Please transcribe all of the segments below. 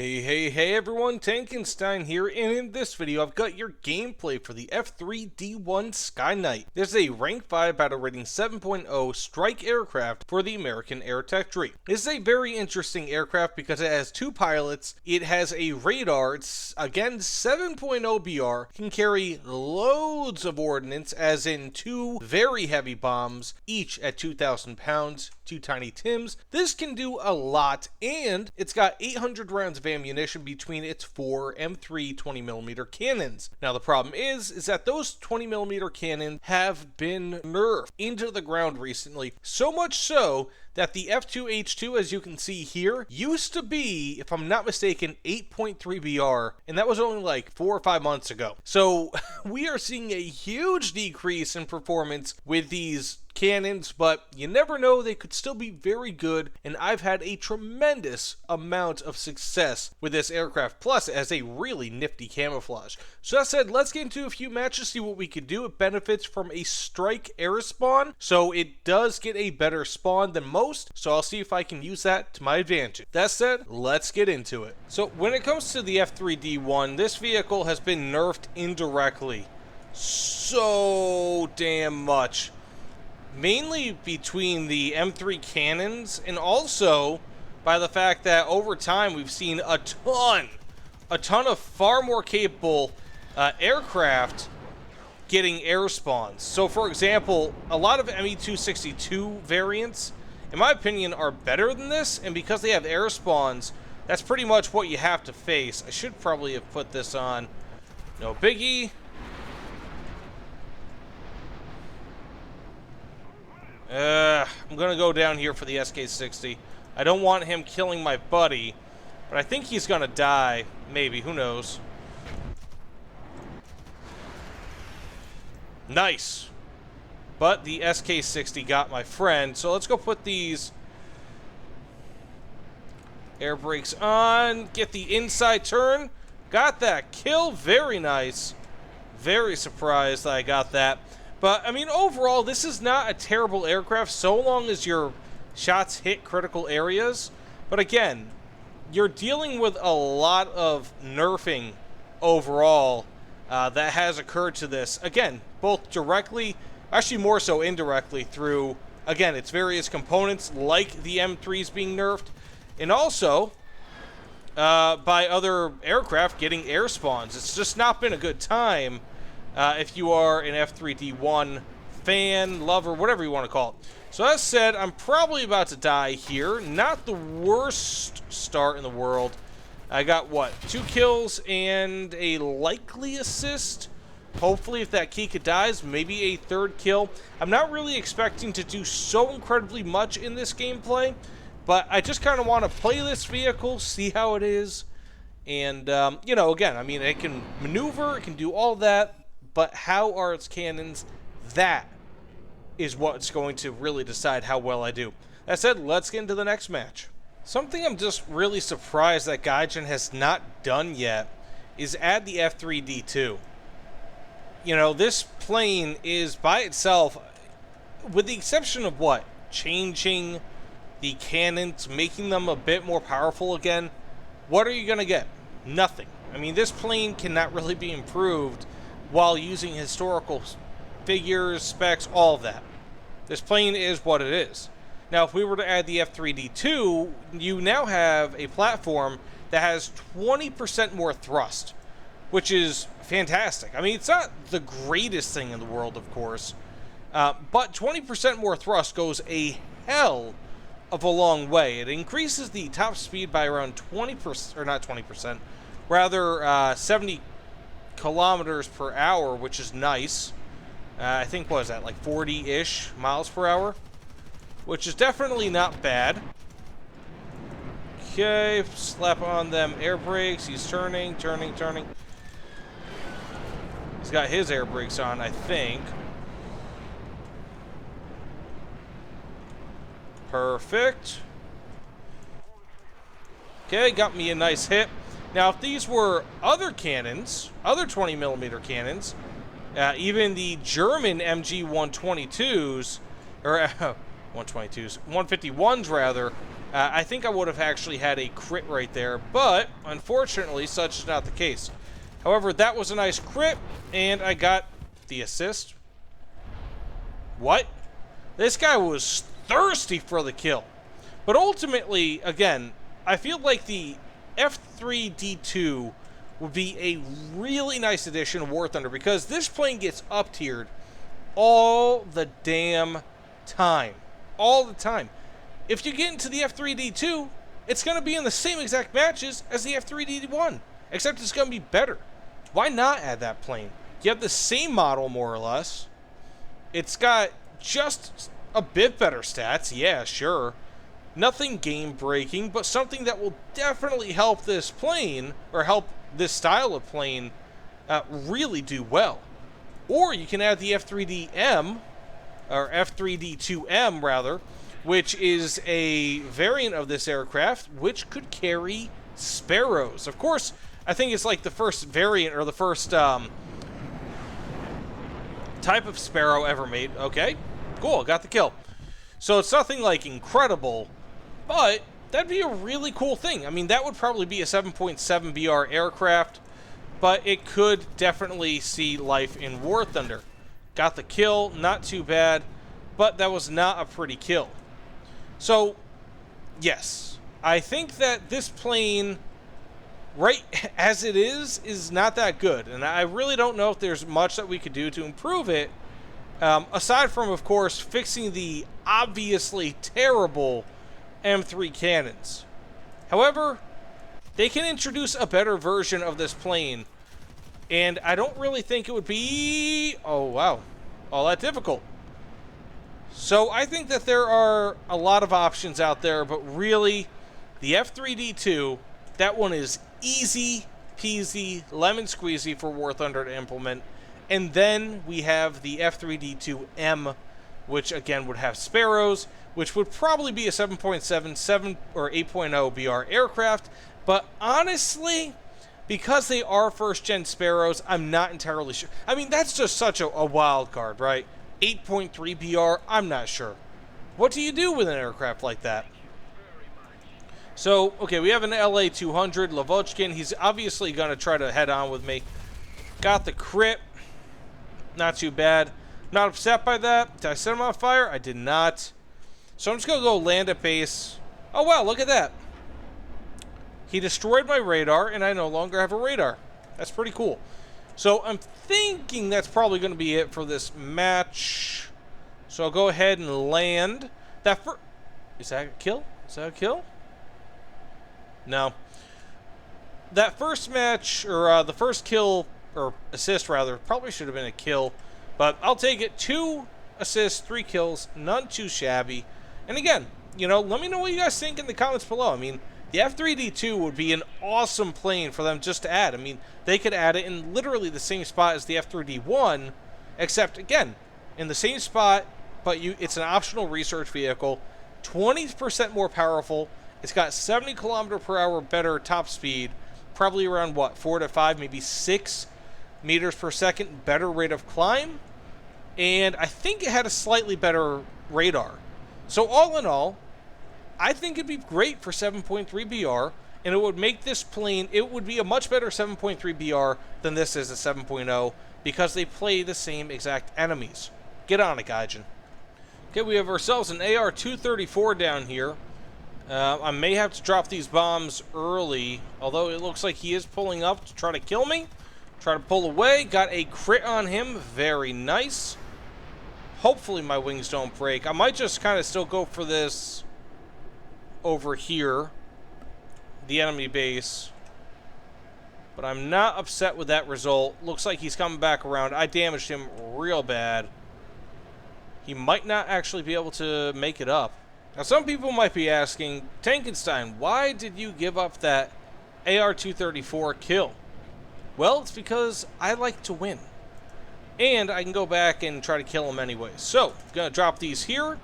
Hey everyone, Tankenstein here, and in this video I've got your gameplay for the F3D-1 Skyknight. This is a rank 5 battle rating 7.0 strike aircraft for the American Air Tech Tree. This is a very interesting aircraft because it has two pilots, it has a radar, it's again 7.0 BR, can carry loads of ordnance as in two very heavy bombs, each at 2,000 pounds, two tiny Tims. This can do a lot, and it's got 800 rounds of ammunition between its four M3 20mm cannons. Now the problem is that those 20mm cannons have been nerfed into the ground recently, so much so that the F2H2, as you can see here, used to be, if I'm not mistaken, 8.3 BR, and that was only like 4 or 5 months ago. So we are seeing a huge decrease in performance with these cannons, but you never know, they could still be very good, and I've had a tremendous amount of success with this aircraft, plus it has a really nifty camouflage. So that said, let's get into a few matches, see what we could do. It benefits from a strike air spawn, so it does get a better spawn than most, so I'll see if I can use that to my advantage. That said, let's get into it. So when it comes to the F3D-1, this vehicle has been nerfed indirectly so damn much. Mainly between the M3 cannons, and also by the fact that over time we've seen a ton of far more capable aircraft getting air spawns. So for example, a lot of ME-262 variants, in my opinion, are better than this, and because they have air spawns, that's pretty much what you have to face. I should probably have put this on. No biggie. I'm gonna go down here for the SK-60. I don't want him killing my buddy, but I think he's gonna die. Maybe, who knows. Nice. But the SK-60 got my friend, so let's go put these air brakes on, get the inside turn. Got that kill, very nice. Very surprised that I got that. But, I mean, overall, this is not a terrible aircraft so long as your shots hit critical areas. But again, you're dealing with a lot of nerfing overall that has occurred to this. Again, both directly, actually more so indirectly through, again, its various components like the M3s being nerfed, and also by other aircraft getting air spawns. It's just not been a good time. If you are an F3D-1 fan, lover, whatever you want to call it. So that said, I'm probably about to die here. Not the worst start in the world. I got, what, 2 kills and a likely assist. Hopefully, if that Kika dies, maybe a 3rd kill. I'm not really expecting to do so incredibly much in this gameplay, but I just kind of want to play this vehicle, see how it is. And, you know, again, I mean, it can maneuver, it can do all that. But how are its cannons? That is what's going to really decide how well I do. That said, let's get into the next match. Something I'm just really surprised that Gaijin has not done yet is add the F3D-2. You know, this plane is by itself, with the exception of what? Changing the cannons, making them a bit more powerful again. What are you going to get? Nothing. I mean, this plane cannot really be improved while using historical figures, specs, all of that. This plane is what it is. Now, if we were to add the F3D-2, you now have a platform that has 20% more thrust, which is fantastic. I mean, it's not the greatest thing in the world, of course, but 20% more thrust goes a hell of a long way. It increases the top speed by around 20%, or not 20%, rather 70 kilometers per hour, which is nice. I think, what is that, like 40-ish miles per hour? Which is definitely not bad. Okay, slap on them air brakes. He's turning. He's got his air brakes on, I think. Perfect. Okay, got me a nice hit. Now, if these were other cannons, other 20mm cannons, even the German MG 122s, or 122s, 151s rather, I think I would have actually had a crit right there, but unfortunately, such is not the case. However, that was a nice crit, and I got the assist. What? This guy was thirsty for the kill. But ultimately, again, I feel like the F3D-2 would be a really nice addition to War Thunder, because this plane gets up-tiered all the damn time. All the time. If you get into the F3D-2, it's going to be in the same exact matches as the F3D-1, except it's going to be better. Why not add that plane? You have the same model, more or less. It's got just a bit better stats, yeah, sure. Nothing game-breaking, but something that will definitely help this plane, or help this style of plane, really do well. Or you can add the F3D-M, or F3D-2M, rather, which is a variant of this aircraft, which could carry Sparrows. Of course, I think it's like the first variant, or the first type of Sparrow ever made. Okay, cool, got the kill. So it's nothing like incredible, but that'd be a really cool thing. I mean, that would probably be a 7.7 BR aircraft, but it could definitely see life in War Thunder. Got the kill, not too bad, but that was not a pretty kill. So, yes, I think that this plane, right as it is not that good. And I really don't know if there's much that we could do to improve it, aside from, of course, fixing the obviously terrible M3 cannons. However, they can introduce a better version of this plane, and I don't really think it would be, oh wow, all that difficult. So I think that there are a lot of options out there, but really, the F3D-2, that one is easy peasy, lemon squeezy for War Thunder to implement. And then we have the F3D-2M, which again would have Sparrows, which would probably be a 7.7, 7, or 8.0 BR aircraft. But honestly, because they are first-gen Sparrows, I'm not entirely sure. I mean, that's just such a wild card, right? 8.3 BR, I'm not sure. What do you do with an aircraft like that? So, okay, we have an LA-200, Lavochkin. He's obviously going to try to head on with me. Got the crit. Not too bad. Not upset by that. Did I set him on fire? I did not. So I'm just going to go land at base. Oh, wow, look at that. He destroyed my radar, and I no longer have a radar. That's pretty cool. So I'm thinking that's probably going to be it for this match. So I'll go ahead and land. Is that a kill? Is that a kill? No. That first match, or the first kill, or assist rather, probably should have been a kill. But I'll take it. 2 assists, 3 kills, none too shabby. And again, you know, let me know what you guys think in the comments below. I mean, the F3D-2 would be an awesome plane for them just to add. I mean, they could add it in literally the same spot as the F3D-1, except, again, in the same spot, but it's an optional research vehicle, 20% more powerful. It's got 70 km/h better top speed, probably around, what, 4 to 5, maybe 6 meters per second better rate of climb, and I think it had a slightly better radar. So all in all, I think it'd be great for 7.3 BR, and it would make this plane, it would be a much better 7.3 BR than this is a 7.0, because they play the same exact enemies. Get on it, Gaijin. Okay, we have ourselves an AR-234 down here. I may have to drop these bombs early, although it looks like he is pulling up to try to kill me. Try to pull away. Got a crit on him. Very nice. Hopefully my wings don't break. I might just kind of still go for this over here, the enemy base. But I'm not upset with that result. Looks like he's coming back around. I damaged him real bad. He might not actually be able to make it up. Now, some people might be asking, Tankenstein, why did you give up that AR-234 kill? Well, it's because I like to win. And I can go back and try to kill him anyway. So, I'm going to drop these here.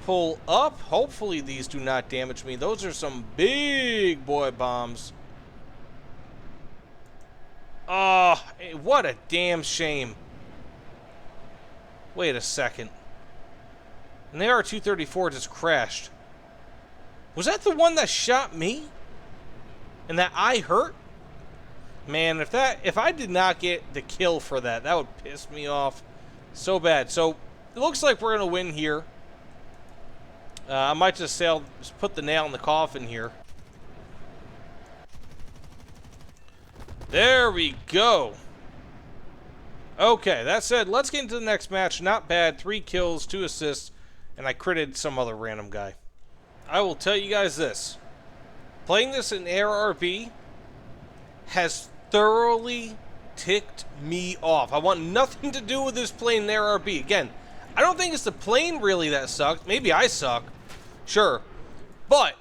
Pull up. Hopefully these do not damage me. Those are some big boy bombs. Oh, what a damn shame. Wait a second. An AR-234 just crashed. Was that the one that shot me? And that I hurt? Man, if I did not get the kill for that, that would piss me off so bad. So, it looks like we're going to win here. I might just put the nail in the coffin here. There we go. Okay, that said, let's get into the next match. Not bad. 3 kills, 2 assists, and I critted some other random guy. I will tell you guys this. Playing this in ARB has thoroughly ticked me off. I want nothing to do with this plane in ARB. Again, I don't think it's the plane really that sucked. Maybe I suck. Sure. But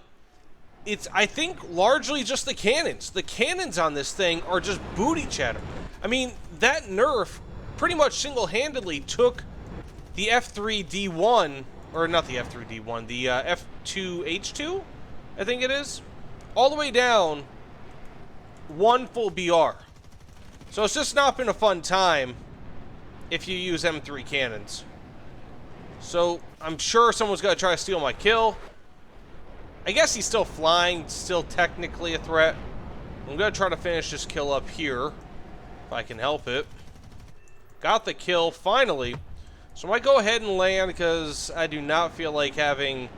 it's, I think, largely just the cannons. The cannons on this thing are just booty chatter. I mean, that nerf pretty much single-handedly took the F3D-1, or not the F3D-1, the F2H2, I think it is, all the way down 1 full BR. So it's just not been a fun time if you use M3 cannons. So I'm sure someone's going to try to steal my kill. I guess he's still flying, still technically a threat. I'm going to try to finish this kill up here, if I can help it. Got the kill, finally. So I might go ahead and land, because I do not feel like having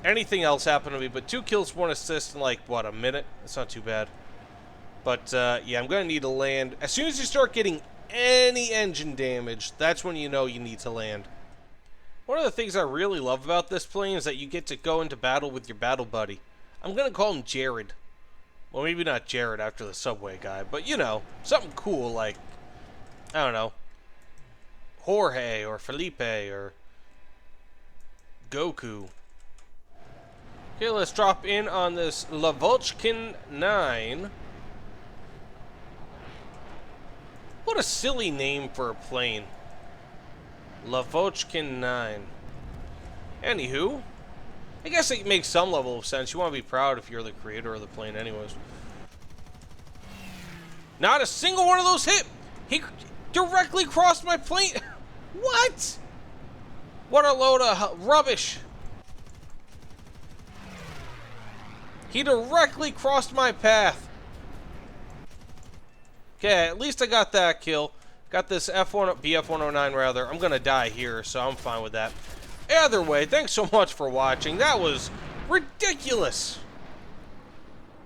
anything else happen to me. But 2 kills, 1 assist in, like, what, a minute? That's not too bad. But, yeah, I'm going to need to land. As soon as you start getting any engine damage, that's when you know you need to land. One of the things I really love about this plane is that you get to go into battle with your battle buddy. I'm going to call him Jared. Well, maybe not Jared after the subway guy, but, you know, something cool like, I don't know, Jorge or Felipe or Goku. Okay, let's drop in on this Lavochkin 9. What a silly name for a plane. Lavochkin 9. Anywho, I guess it makes some level of sense. You want to be proud if you're the creator of the plane anyways. Not a single one of those hit! He directly crossed my plane! What? What a load of rubbish! He directly crossed my path. Okay, at least I got that kill. Got this BF-109 rather. I'm gonna die here, so I'm fine with that. Either way, thanks so much for watching. That was ridiculous.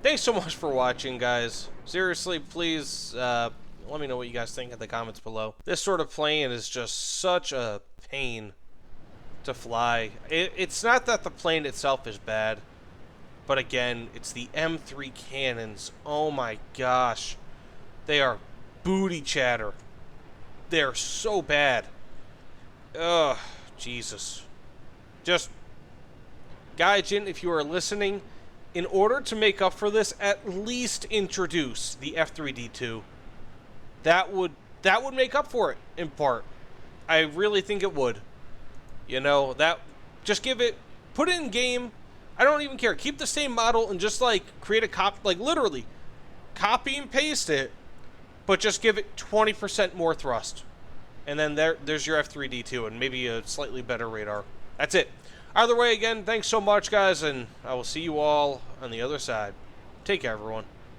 Thanks so much for watching, guys. Seriously, please let me know what you guys think in the comments below. This sort of plane is just such a pain to fly. It's not that the plane itself is bad, but again, it's the M3 cannons. Oh my gosh. They are booty chatter. They're so bad. Ugh, Jesus. Just, Gaijin, if you are listening, in order to make up for this, at least introduce the F3D-2. That would make up for it, in part. I really think it would. You know, just give it, put it in game. I don't even care. Keep the same model and just, like, create a copy, like, literally, copy and paste it, but just give it 20% more thrust. And then there's your F3D-2 and maybe a slightly better radar. That's it. Either way, again, thanks so much, guys, and I will see you all on the other side. Take care, everyone.